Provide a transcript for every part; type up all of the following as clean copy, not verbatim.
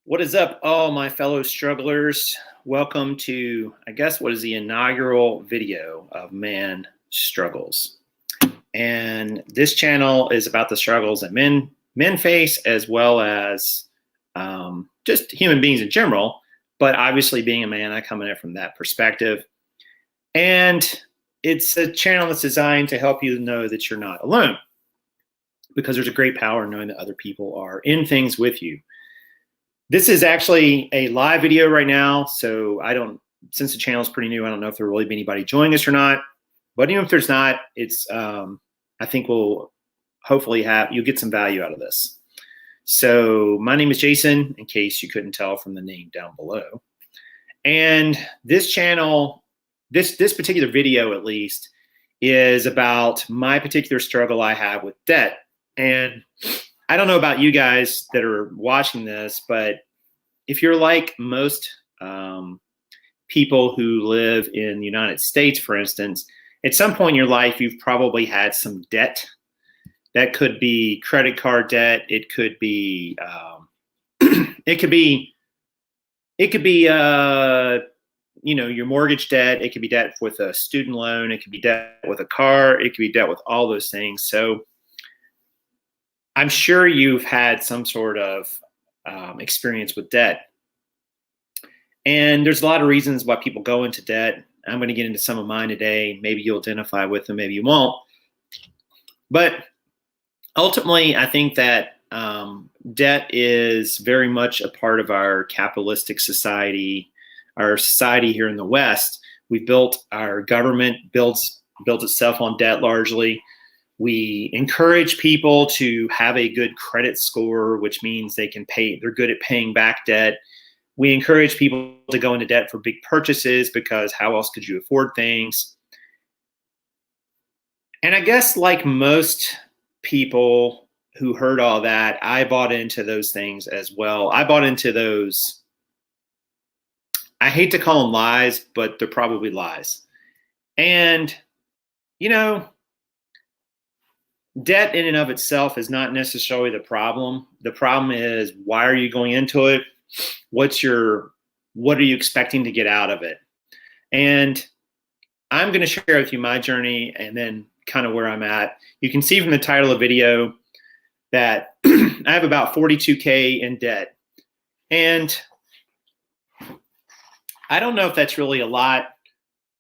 What is up, all my fellow strugglers? Welcome to, I guess, what is the inaugural video of Man Struggles. And this channel is about the struggles that men face, as well as just human beings in general. But obviously, being a man, I come in it from that perspective. And it's a channel that's designed to help you know that you're not alone, because there's a great power in knowing that other people are in things with you. This is actually a live video right now, so since the channel is pretty new, I don't know if there will really be anybody joining us or not. But even if there's not, it's I think we'll hopefully you'll get some value out of this. So my name is Jason, in case you couldn't tell from the name down below. And this channel, this particular video at least, is about my particular struggle I have with debt. And I don't know about you guys that are watching this, but if you're like most people who live in the United States, for instance, at some point in your life, you've probably had some debt. That could be credit card debt. It could be, your mortgage debt. It could be debt with a student loan. It could be debt with a car. It could be debt with all those things. So I'm sure you've had some sort of experience with debt. And there's a lot of reasons why people go into debt. I'm going to get into some of mine today. Maybe you'll identify with them, maybe you won't. But ultimately, I think that debt is very much a part of our capitalistic society, our society here in the West. Our government builds itself on debt largely. We encourage people to have a good credit score, which means they're good at paying back debt. We encourage people to go into debt for big purchases, because how else could you afford things? And I guess, like most people who heard all that, I bought into those things as well. I bought into those, I hate to call them lies, but they're probably lies. And, debt in and of itself is not necessarily the problem. The problem is, why are you going into it? What are you expecting to get out of it? And I'm going to share with you my journey and then kind of where I'm at. You can see from the title of the video that I have about $42K in debt. And I don't know if that's really a lot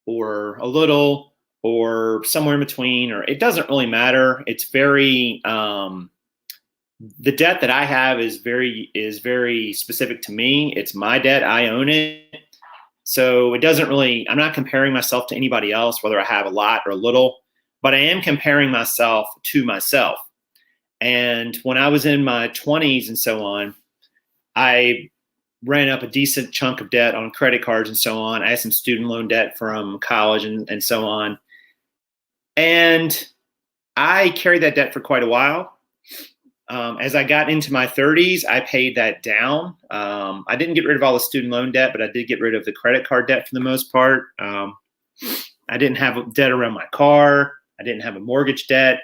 or a little, or somewhere in between, or it doesn't really matter. It's very, the debt that I have is very specific to me. It's my debt. I own it. So it doesn't really, I'm not comparing myself to anybody else, whether I have a lot or a little, but I am comparing myself to myself. And when I was in my 20s and so on, I ran up a decent chunk of debt on credit cards and so on. I had some student loan debt from college and so on. And I carried that debt for quite a while. As I got into my 30s, I paid that down. I didn't get rid of all the student loan debt, but I did get rid of the credit card debt for the most part. I didn't have debt around my car. I didn't have a mortgage debt.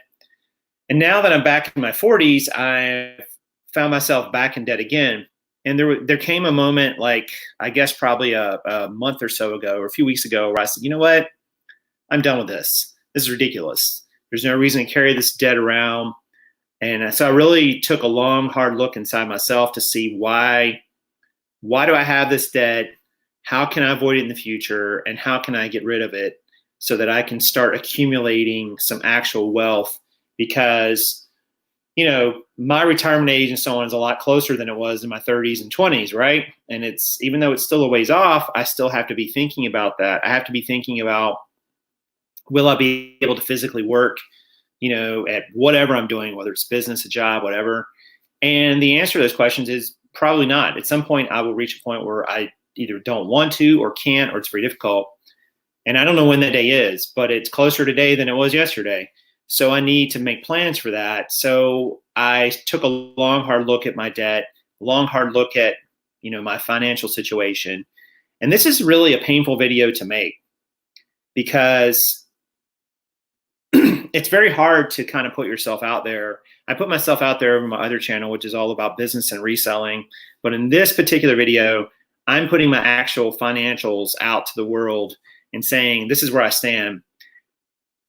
And now that I'm back in my 40s, I found myself back in debt again. And there came a moment, like, I guess probably a month or so ago, or a few weeks ago, where I said, you know what? I'm done with this. This is ridiculous. There's no reason to carry this debt around. And so I really took a long, hard look inside myself to see why do I have this debt? How can I avoid it in the future? And how can I get rid of it so that I can start accumulating some actual wealth? Because, my retirement age and so on is a lot closer than it was in my 30s and 20s, right? And even though it's still a ways off, I still have to be thinking about that. I have to be thinking about, will I be able to physically work, at whatever I'm doing, whether it's business, a job, whatever? And the answer to those questions is probably not. At some point, I will reach a point where I either don't want to or can't, or it's very difficult. And I don't know when that day is, but it's closer today than it was yesterday. So I need to make plans for that. So I took a long, hard look at my debt, a long, hard look at, my financial situation. And this is really a painful video to make, because it's very hard to kind of put yourself out there. I put myself out there over my other channel, which is all about business and reselling. But in this particular video, I'm putting my actual financials out to the world and saying, this is where I stand.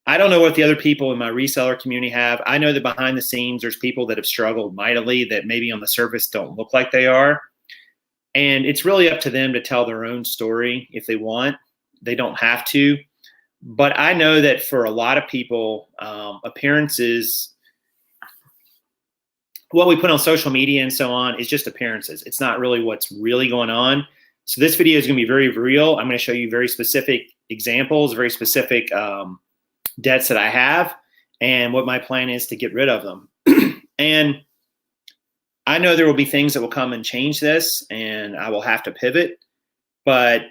I don't know what the other people in my reseller community have. I know that behind the scenes, there's people that have struggled mightily that maybe on the surface don't look like they are. And it's really up to them to tell their own story if they want. They don't have to. But I know that for a lot of people, appearances, what we put on social media and so on is just appearances. It's not really what's really going on. So this video is going to be very real. I'm going to show you very specific examples, very specific debts that I have, and what my plan is to get rid of them. And I know there will be things that will come and change this, and I will have to pivot, but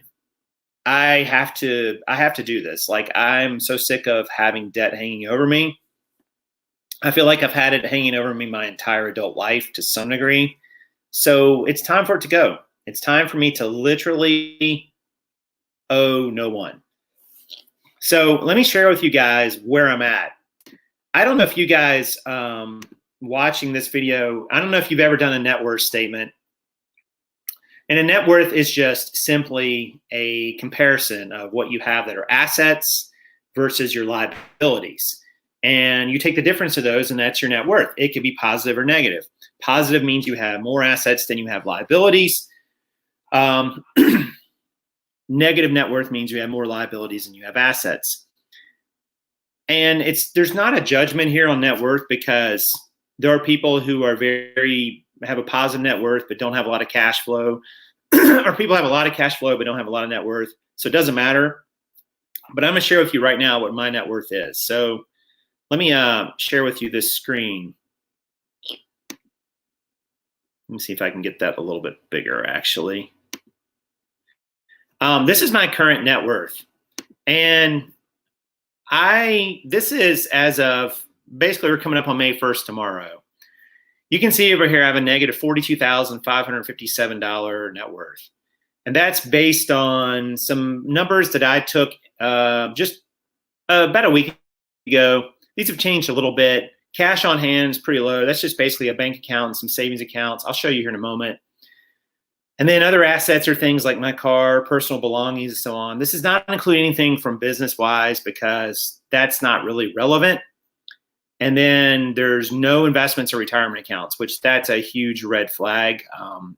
I have to do this. Like, I'm so sick of having debt hanging over me. I feel like I've had it hanging over me my entire adult life to some degree. So it's time for it to go. It's time for me to literally owe no one. So let me share with you guys where I'm at. I don't know if you guys watching this video, I don't know if you've ever done a net worth statement. And a net worth is just simply a comparison of what you have that are assets versus your liabilities. And you take the difference of those, and that's your net worth. It could be positive or negative. Positive means you have more assets than you have liabilities. Negative net worth means you have more liabilities than you have assets. And there's not a judgment here on net worth, because there are people who are have a positive net worth but don't have a lot of cash flow, or people have a lot of cash flow but don't have a lot of net worth. So it doesn't matter. But I'm going to share with you right now what my net worth is. So let me share with you this screen. Let me see if I can get that a little bit bigger, actually. This is my current net worth. And this is as of, basically we're coming up on May 1st tomorrow. You can see over here I have a negative $42,557 net worth. And that's based on some numbers that I took just about a week ago. These have changed a little bit. Cash on hand is pretty low. That's just basically a bank account and some savings accounts. I'll show you here in a moment. And then other assets are things like my car, personal belongings, and so on. This does not include anything from business-wise, because that's not really relevant. And then there's no investments or retirement accounts, which that's a huge red flag.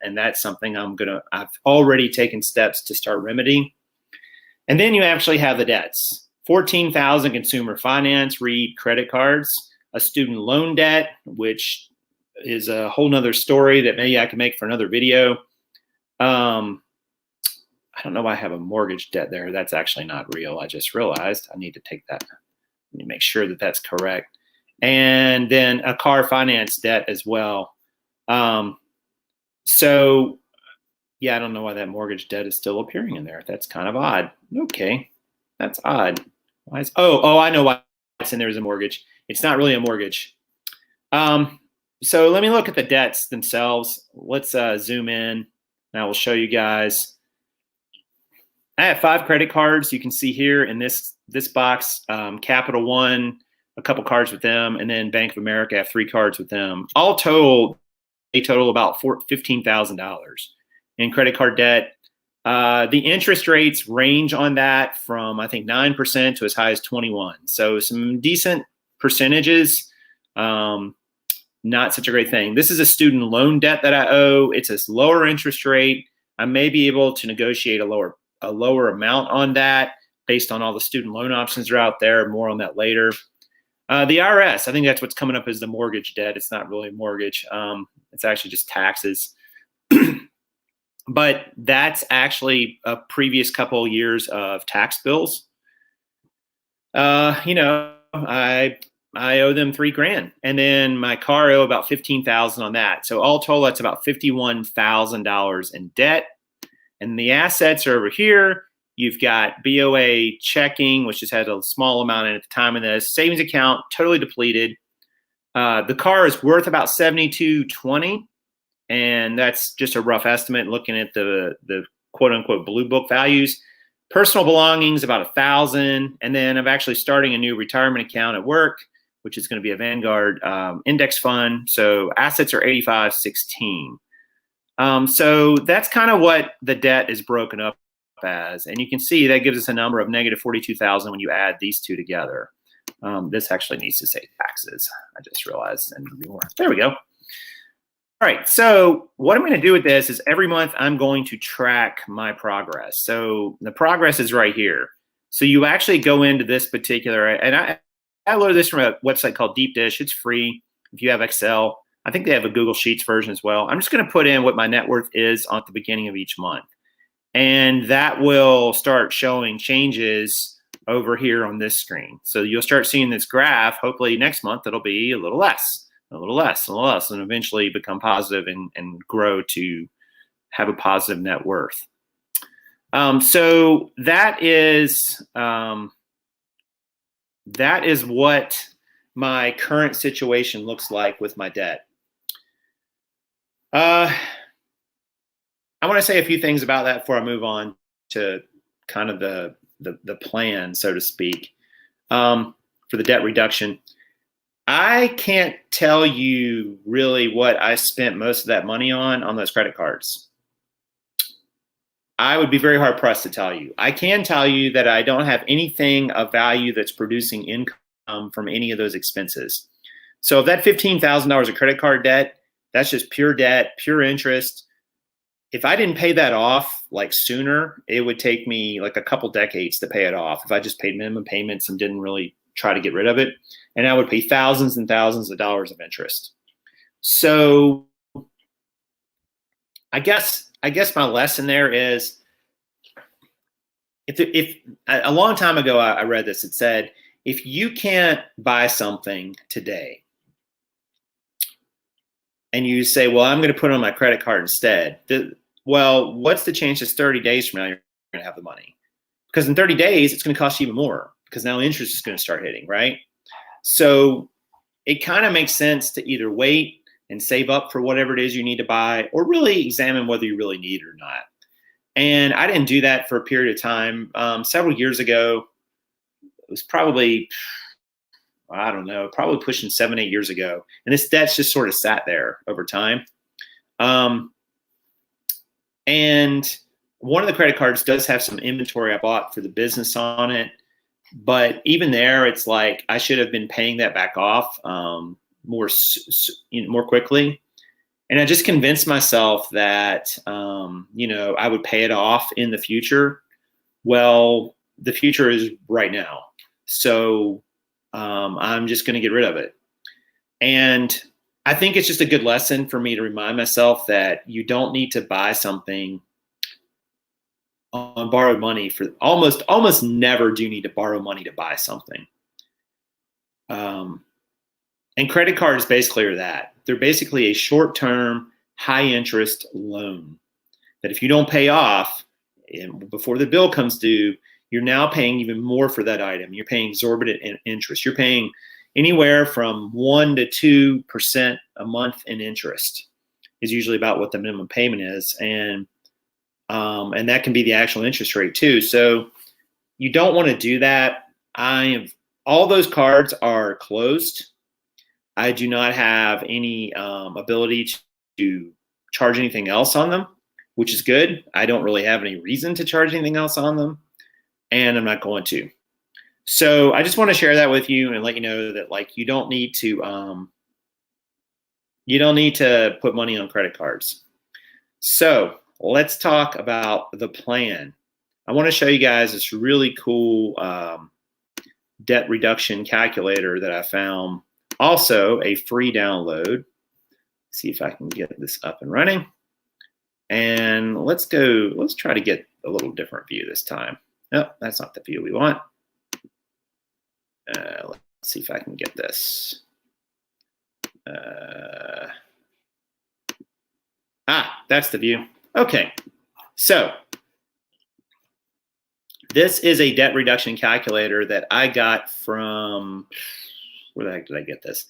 And that's something I've already taken steps to start remedying. And then you actually have the debts. 14,000 consumer finance, read credit cards, a student loan debt, which is a whole nother story that maybe I can make for another video. I don't know why I have a mortgage debt there. That's actually not real. I just realized I need to take that. Let me make sure that that's correct. And then a car finance debt as well. So yeah, I don't know why that mortgage debt is still appearing in there. That's kind of odd. Okay, that's odd. Why is, oh, I know why it's in there as a mortgage. It's not really a mortgage. So let me look at the debts themselves. Let's zoom in. And I will show you guys. I have 5 credit cards. You can see here in this box, Capital One, a couple cards with them, and then Bank of America, I have 3 cards with them. All total, they total about $15,000 in credit card debt. The interest rates range on that from, I think, 9% to as high as 21%. So some decent percentages. Not such a great thing. This is a student loan debt that I owe. It's a lower interest rate. I may be able to negotiate a lower amount on that based on all the student loan options that are out there. More on that later. The IRS, I think that's what's coming up as the mortgage debt. It's not really a mortgage. It's actually just taxes. But that's actually a previous couple of years of tax bills. I owe them $3,000, and then my car owe about $15,000 on that. So all total, that's about $51,000 in debt. And the assets are over here. You've got BOA checking, which just had a small amount in it at the time of this. Savings account, totally depleted. The car is worth about $72,220, and that's just a rough estimate looking at the quote unquote blue book values. Personal belongings, about 1,000. And then I'm actually starting a new retirement account at work, which is going to be a Vanguard index fund. So assets are 8516. So that's kind of what the debt is broken up as. And you can see that gives us a number of negative 42,000 when you add these two together. This actually needs to say taxes. I just realized. And there we go. All right, so what I'm going to do with this is every month I'm going to track my progress. So the progress is right here. So you actually go into this particular, and I loaded this from a website called Deep Dish. It's free if you have Excel. I think they have a Google Sheets version as well. I'm just going to put in what my net worth is at the beginning of each month. And that will start showing changes over here on this screen. So you'll start seeing this graph. Hopefully next month it'll be a little less, and eventually become positive and grow to have a positive net worth. So that is what my current situation looks like with my debt. I want to say a few things about that before I move on to kind of the plan, so to speak, for the debt reduction. I can't tell you really what I spent most of that money on those credit cards. I would be very hard pressed to tell you. I can tell you that I don't have anything of value that's producing income from any of those expenses. So if that $15,000 of credit card debt, that's just pure debt, pure interest. If I didn't pay that off like sooner, it would take me like a couple decades to pay it off. If I just paid minimum payments and didn't really try to get rid of it, and I would pay thousands and thousands of dollars of interest. So I guess my lesson there is, if a long time ago I read this, it said, if you can't buy something today and you say, well, I'm going to put it on my credit card instead, well, what's the chances 30 days from now you're going to have the money? Because in 30 days, it's going to cost you even more, because now interest is going to start hitting, right? So it kind of makes sense to either wait and save up for whatever it is you need to buy, or really examine whether you really need it or not. And I didn't do that for a period of time. Several years ago, it was probably, I don't know, probably pushing 7-8 years ago. And this debt's just sort of sat there over time. And one of the credit cards does have some inventory I bought for the business on it. But even there, it's like I should have been paying that back off more quickly. And I just convinced myself that, I would pay it off in the future. Well, the future is right now. So I'm just going to get rid of it. And I think it's just a good lesson for me to remind myself that you don't need to buy something on borrowed money. For almost never do you need to borrow money to buy something. And credit cards basically are that. They're basically a short-term, high-interest loan that if you don't pay off before the bill comes due, you're now paying even more for that item. You're paying exorbitant interest. You're paying anywhere from 1 to 2% a month in interest is usually about what the minimum payment is. And that can be the actual interest rate too. So you don't want to do that. All those cards are closed. I do not have any ability to charge anything else on them, which is good. I don't really have any reason to charge anything else on them, and I'm not going to. So I just want to share that with you and let you know that, like, you don't need to put money on credit cards. So let's talk about the plan. I want to show you guys this really cool debt reduction calculator that I found. Also a free download. See if I can get this up and running. And let's try to get a little different view this time. Oh, that's not the view we want. Let's see if I can get this. That's the view. Okay, so this is a debt reduction calculator that I got from, where the heck did I get this?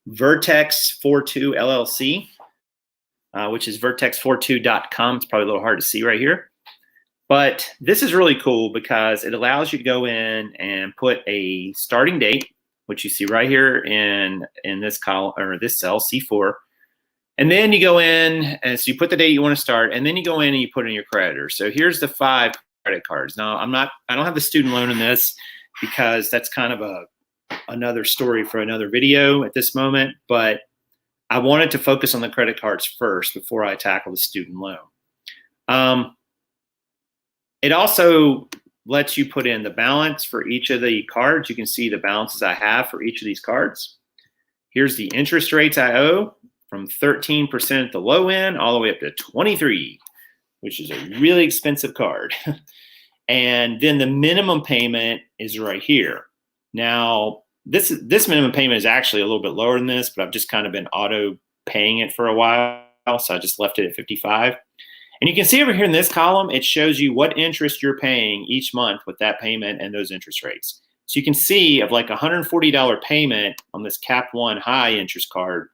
Vertex 42 LLC, which is vertex42.com. It's probably a little hard to see right here. But this is really cool because it allows you to go in and put a starting date, which you see right here in this column or this cell, C4. And then you go in and so you put the date you want to start, and then you go in and you put in your creditors. So here's the 5 credit cards. Now I don't have the student loan in this because that's kind of another story for another video at this moment, but I wanted to focus on the credit cards first before I tackle the student loan. It also lets you put in the balance for each of the cards. You can see the balances I have for each of these cards. Here's the interest rates I owe from 13% at the low end all the way up to 23, which is a really expensive card. And then the minimum payment is right here. Now, this minimum payment is actually a little bit lower than this, but I've just kind of been auto paying it for a while, so I just left it at 55. And you can see over here in this column, it shows you what interest you're paying each month with that payment and those interest rates. So you can see of like $140 payment on this Cap 1 high interest card,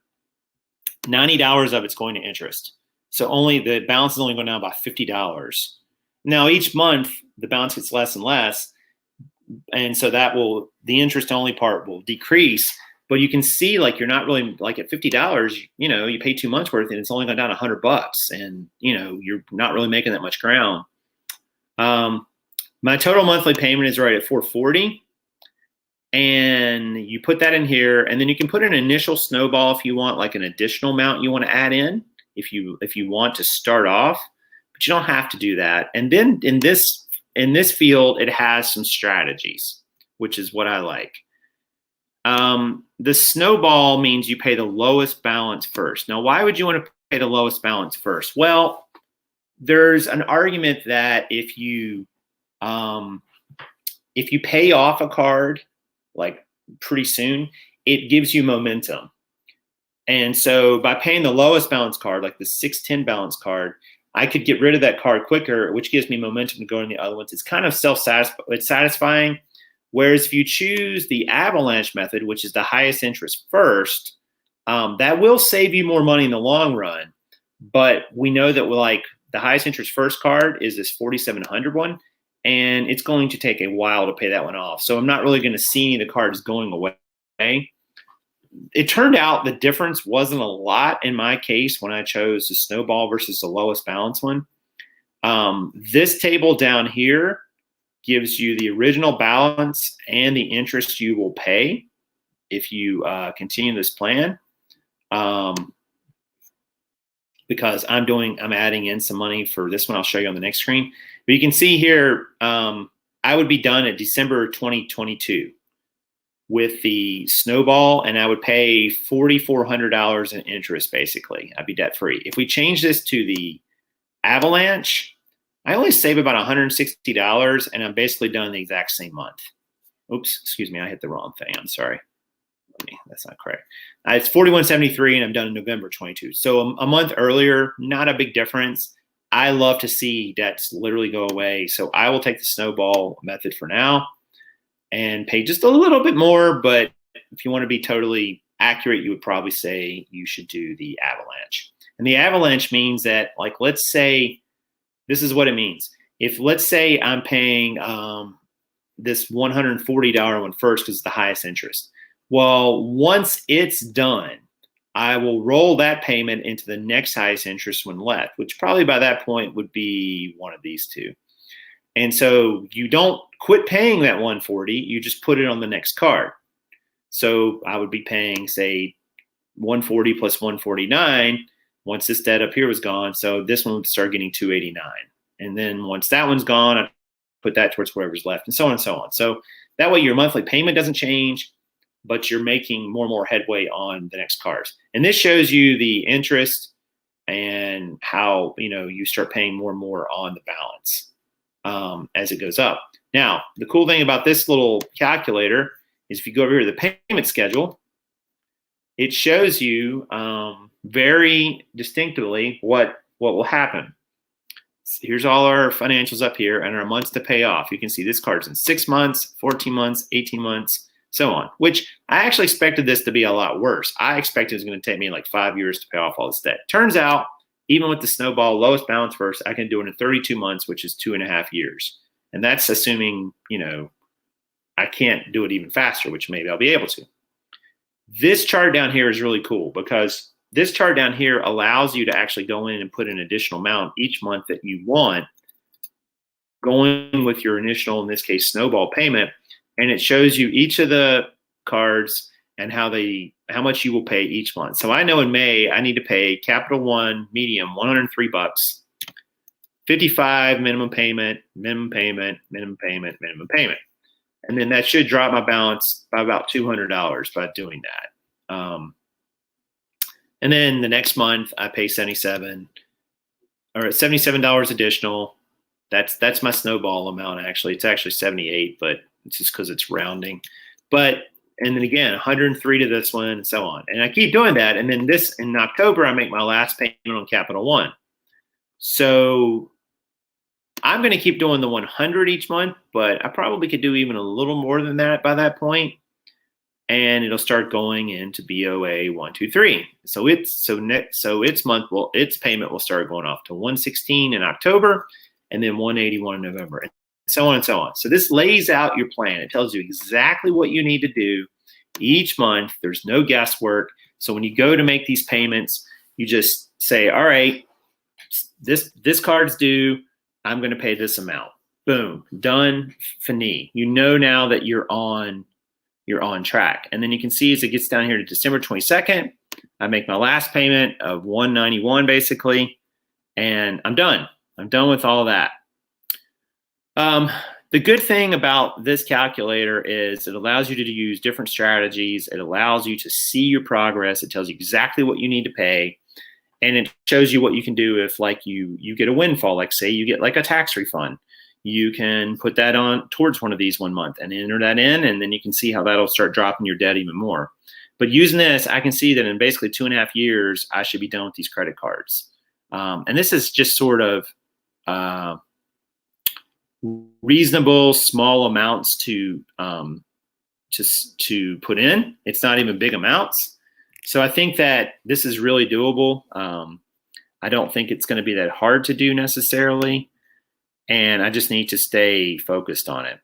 $90 of it's going to interest. So only the balance is only going down by $50. Now each month the balance gets less and less, and so the interest only part will decrease. But you can see like you're not really like at $50, you pay 2 months worth and it's only gone down $100, and you're not really making that much ground. My total monthly payment is right at $440, and you put that in here, and then you can put an initial snowball if you want, like an additional amount you want to add in if you want to start off, but you don't have to do that. And then in this field, it has some strategies, which is what I like. The snowball means you pay the lowest balance first. Now, why would you want to pay the lowest balance first? Well, there's an argument that if you pay off a card like pretty soon, it gives you momentum. And so by paying the lowest balance card, like the 610 balance card, I could get rid of that card quicker, which gives me momentum to go in the other ones. It's kind of satisfying. Whereas if you choose the avalanche method, which is the highest interest first, that will save you more money in the long run. But we know that like the highest interest first card is this 4,700 one, and it's going to take a while to pay that one off. So I'm not really going to see any of the cards going away. It turned out the difference wasn't a lot in my case when I chose the snowball versus the lowest balance one. This table down here gives you the original balance and the interest you will pay if you continue this plan. Because I'm adding in some money for this one. I'll show you on the next screen. But you can see here, I would be done at December 2022 with the snowball, and I would pay $4,400 in interest, basically. I'd be debt-free. If we change this to the avalanche, I only save about $160, and I'm basically done the exact same month. Oops, excuse me, I hit the wrong thing. I'm sorry. That's not correct. It's $4,173, and I'm done in November 22. So a month earlier, not a big difference. I love to see debts literally go away. So I will take the snowball method for now and pay just a little bit more. But if you want to be totally accurate, you would probably say you should do the avalanche. And the avalanche means that, like, let's say, this is what it means. If let's say I'm paying this $140 one first because it's the highest interest. Well, once it's done, I will roll that payment into the next highest interest one left, which probably by that point would be one of these two. And so you don't quit paying that $140, you just put it on the next card. So I would be paying, say, $140 plus $149 once this debt up here was gone. So this one would start getting $289. And then once that one's gone, I put that towards whatever's left, and so on and so on. So that way your monthly payment doesn't change, but you're making more and more headway on the next cards. And this shows you the interest and how, you start paying more and more on the balance as it goes up. Now, the cool thing about this little calculator is if you go over here to the payment schedule, it shows you very distinctively what will happen. Here's all our financials up here and our months to pay off. You can see this card's in 6 months, 14 months, 18 months, so on, which I actually expected this to be a lot worse. I expected it was going to take me like 5 years to pay off all this debt. Turns out even with the snowball lowest balance first, I can do it in 32 months, which is 2.5 years. And that's assuming, I can't do it even faster, which maybe I'll be able to. This chart down here is really cool because this chart down here allows you to actually go in and put an additional amount each month that you want, going with your initial, in this case, snowball payment. And it shows you each of the cards and how much you will pay each month. So I know in May, I need to pay Capital One Medium $103, 55 minimum payment, minimum payment, minimum payment, minimum payment. And then that should drop my balance by about $200 by doing that. And then the next month I pay $77 additional. That's my snowball amount. Actually, it's actually 78, but it's just because it's rounding. And then again, 103 to this one, and so on. And I keep doing that. And then in October, I make my last payment on Capital One. So I'm going to keep doing the 100 each month, but I probably could do even a little more than that by that point. And it'll start going into BOA 123. So its payment will start going off to 116 in October, and then 181 in November, and so on and so on. So this lays out your plan. It tells you exactly what you need to do each month. There's no guesswork. So when you go to make these payments, you just say, all right, this card's due. I'm going to pay this amount. Boom, done, fini. You know now that you're on track. And then you can see as it gets down here to December 22nd, I make my last payment of 191 basically, and I'm done. I'm done with all that. The good thing about this calculator is it allows you to use different strategies. It allows you to see your progress. It tells you exactly what you need to pay. And it shows you what you can do if like you get a windfall, like say you get like a tax refund. You can put that on towards one of these 1 month and enter that in, and then you can see how that'll start dropping your debt even more. But using this, I can see that in basically 2.5 years, I should be done with these credit cards. And this is just sort of reasonable small amounts to put in. It's not even big amounts. So I think that this is really doable. I don't think it's going to be that hard to do necessarily. And I just need to stay focused on it.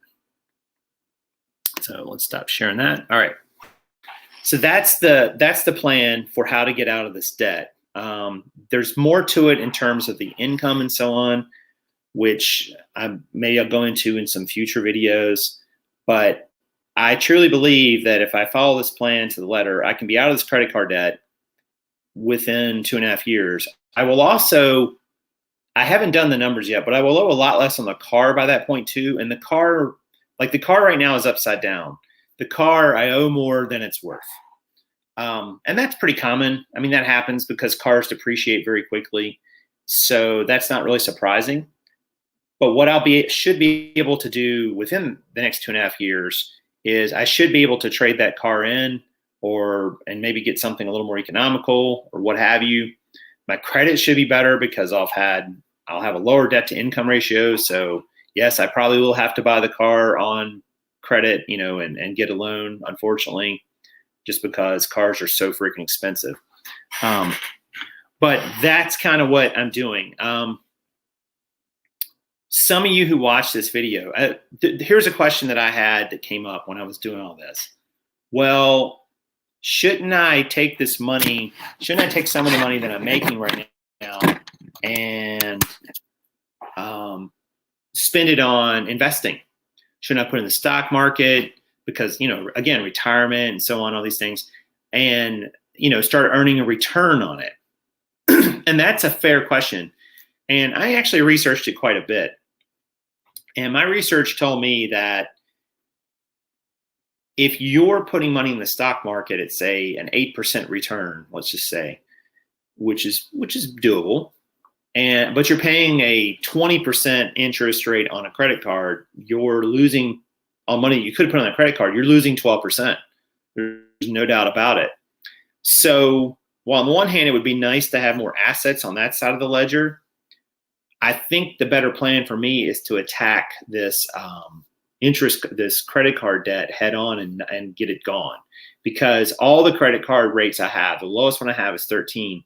So let's stop sharing that. All right. So that's the plan for how to get out of this debt. There's more to it in terms of the income and so on, which maybe I'll go into in some future videos. But I truly believe that if I follow this plan to the letter, I can be out of this credit card debt within 2.5 years. I haven't done the numbers yet, but I will owe a lot less on the car by that point too. And the car right now is upside down. The car, I owe more than it's worth. And that's pretty common. I mean, that happens because cars depreciate very quickly. So that's not really surprising. But what should be able to do within the next 2.5 years is I should be able to trade that car in and maybe get something a little more economical or what have you. My credit should be better because I'll have a lower debt to income ratio. So yes, I probably will have to buy the car on credit, and get a loan, unfortunately, just because cars are so freaking expensive. But that's kind of what I'm doing. Some of you who watch this video, here's a question that I had that came up when I was doing all this. Well, shouldn't I take some of the money that I'm making right now and spend it on investing? Shouldn't I put it in the stock market? Because, again, retirement and so on, all these things, and, start earning a return on it. And that's a fair question. And I actually researched it quite a bit. And my research told me that if you're putting money in the stock market at, say, an 8% return, let's just say, which is doable, but you're paying a 20% interest rate on a credit card, you're losing on money you could put on that credit card, you're losing 12%. There's no doubt about it. So while on the one hand, it would be nice to have more assets on that side of the ledger, I think the better plan for me is to attack this this credit card debt head on and get it gone. Because all the credit card rates I have, the lowest one I have is 13.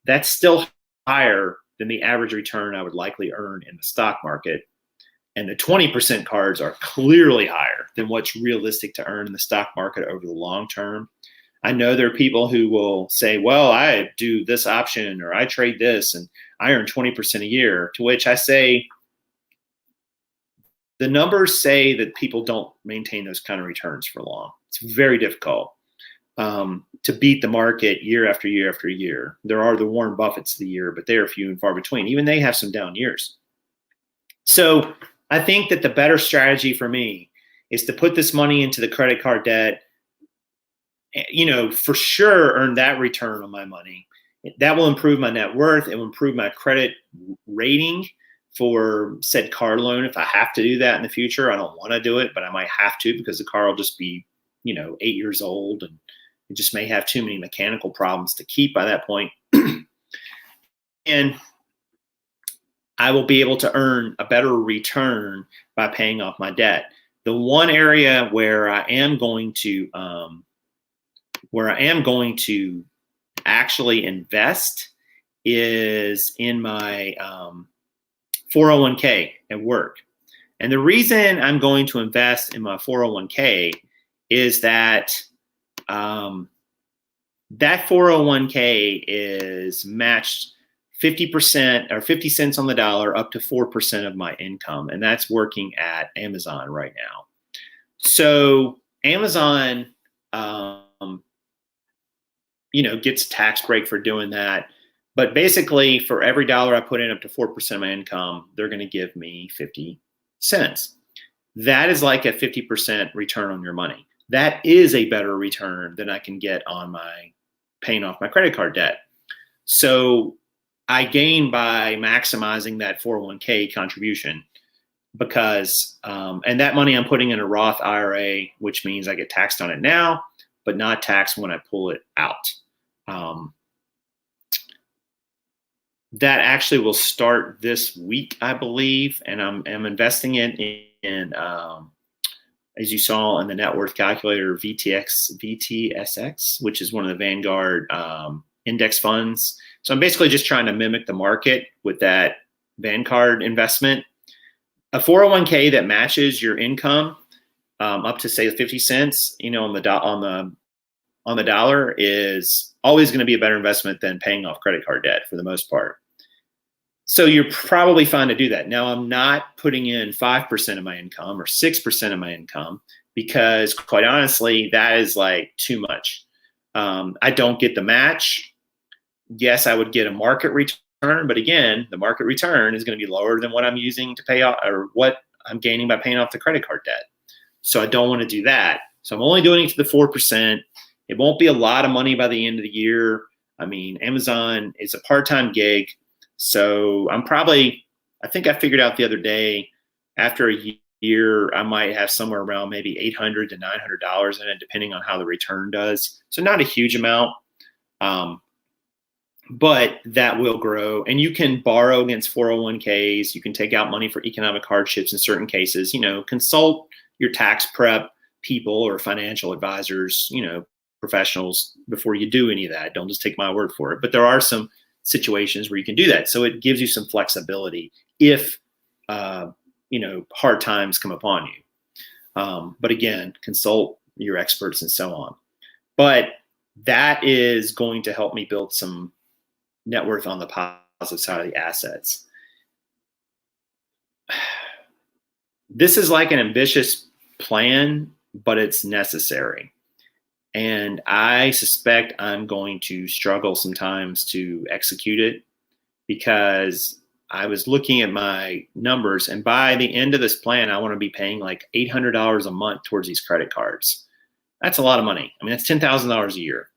That's still higher than the average return I would likely earn in the stock market. And the 20% cards are clearly higher than what's realistic to earn in the stock market over the long term. I know there are people who will say, well, I do this option or I trade this and I earn 20% a year, to which I say, the numbers say that people don't maintain those kind of returns for long. It's very difficult to beat the market year after year after year. There are the Warren Buffetts of the year, but they are few and far between. Even they have some down years. So I think that the better strategy for me is to put this money into the credit card debt, for sure earn that return on my money. That will improve my net worth. It will improve my credit rating for said car loan. If I have to do that in the future, I don't want to do it, but I might have to because the car will just be, 8 years old and it just may have too many mechanical problems to keep by that point. And I will be able to earn a better return by paying off my debt. The one area where I am going to actually invest is in my 401k at work. And the reason I'm going to invest in my 401k is that that 401k is matched 50% or 50 cents on the dollar up to 4% of my income. And that's working at Amazon right now. So Amazon, gets a tax break for doing that. But basically, for every dollar I put in up to 4% of my income, they're going to give me 50 cents. That is like a 50% return on your money. That is a better return than I can get on my paying off my credit card debt. So I gain by maximizing that 401k contribution because, and that money I'm putting in a Roth IRA, which means I get taxed on it now, but not taxed when I pull it out. That actually will start this week, I believe, and I'm investing it in as you saw in the Networth calculator, VTSX, which is one of the Vanguard index funds. So I'm basically just trying to mimic the market with that Vanguard investment. A 401k that matches your income up to say 50 cents, on the dollar is always going to be a better investment than paying off credit card debt for the most part. So you're probably fine to do that. Now, I'm not putting in 5% of my income or 6% of my income because, quite honestly, that is like too much. I don't get the match. Yes, I would get a market return, but again, the market return is going to be lower than what I'm using to pay off or what I'm gaining by paying off the credit card debt. So I don't want to do that. So I'm only doing it to the 4%. It won't be a lot of money by the end of the year. I mean, Amazon is a part-time gig. So I think I figured out the other day, after a year, I might have somewhere around maybe $800 to $900 in it, depending on how the return does. So not a huge amount, but that will grow. And you can borrow against 401ks. You can take out money for economic hardships in certain cases. Consult your tax prep people or financial advisors, professionals before you do any of that. Don't just take my word for it. But there are some situations where you can do that. So it gives you some flexibility if, hard times come upon you. But again, consult your experts and so on. But that is going to help me build some net worth on the positive side of the assets. This is like an ambitious plan, but it's necessary. And I suspect I'm going to struggle sometimes to execute it because I was looking at my numbers, and by the end of this plan, I want to be paying like $800 a month towards these credit cards. That's a lot of money. I mean, that's $10,000 a year,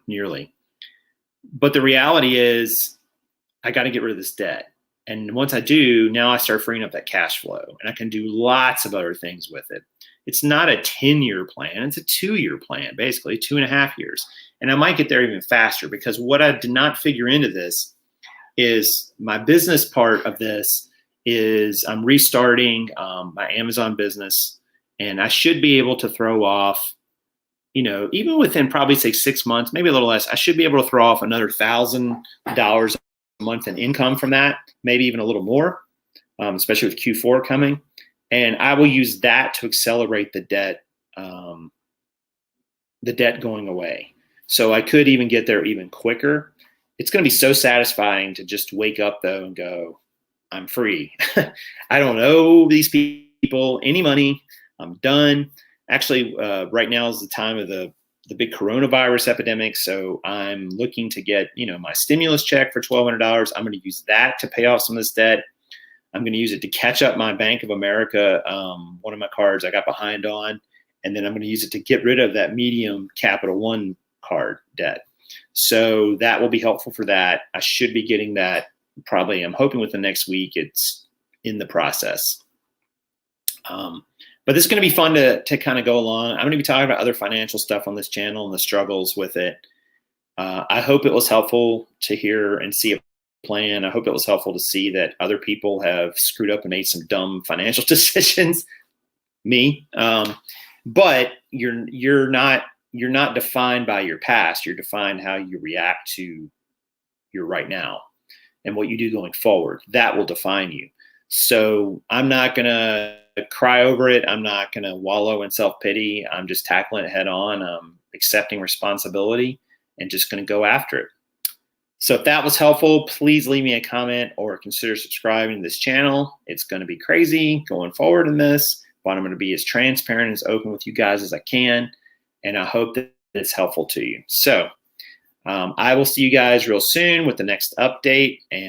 nearly. But the reality is I got to get rid of this debt. And once I do, now I start freeing up that cash flow, and I can do lots of other things with it. It's not a 10-year plan. It's a 2-year plan, basically 2.5 years. And I might get there even faster because what I did not figure into this is my business part of this is I'm restarting my Amazon business, and I should be able to throw off, even within probably say 6 months, maybe a little less, I should be able to throw off another $1,000 month in income from that, maybe even a little more, especially with Q4 coming. And I will use that to accelerate the debt going away. So I could even get there even quicker. It's going to be so satisfying to just wake up though and go, I'm free. I don't owe these people any money. I'm done. Actually, right now is the time of the big coronavirus epidemic. So I'm looking to get, my stimulus check for $1,200. I'm going to use that to pay off some of this debt. I'm going to use it to catch up my Bank of America, one of my cards I got behind on. And then I'm going to use it to get rid of that medium Capital One card debt. So that will be helpful for that. I should be getting that probably, I'm hoping with the next week. It's in the process. But this is going to be fun to kind of go along. I'm going to be talking about other financial stuff on this channel and the struggles with it. I hope it was helpful to hear and see a plan. I hope it was helpful to see that other people have screwed up and made some dumb financial decisions. Me. But you're not defined by your past. You're defined how you react to your right now and what you do going forward. That will define you. So I'm not going to cry over it. I'm not going to wallow in self-pity. I'm just tackling it head on. I'm accepting responsibility and just going to go after it. So if that was helpful, please leave me a comment or consider subscribing to this channel. It's going to be crazy going forward in this, but I'm going to be as transparent and as open with you guys as I can. And I hope that it's helpful to you. So I will see you guys real soon with the next update. And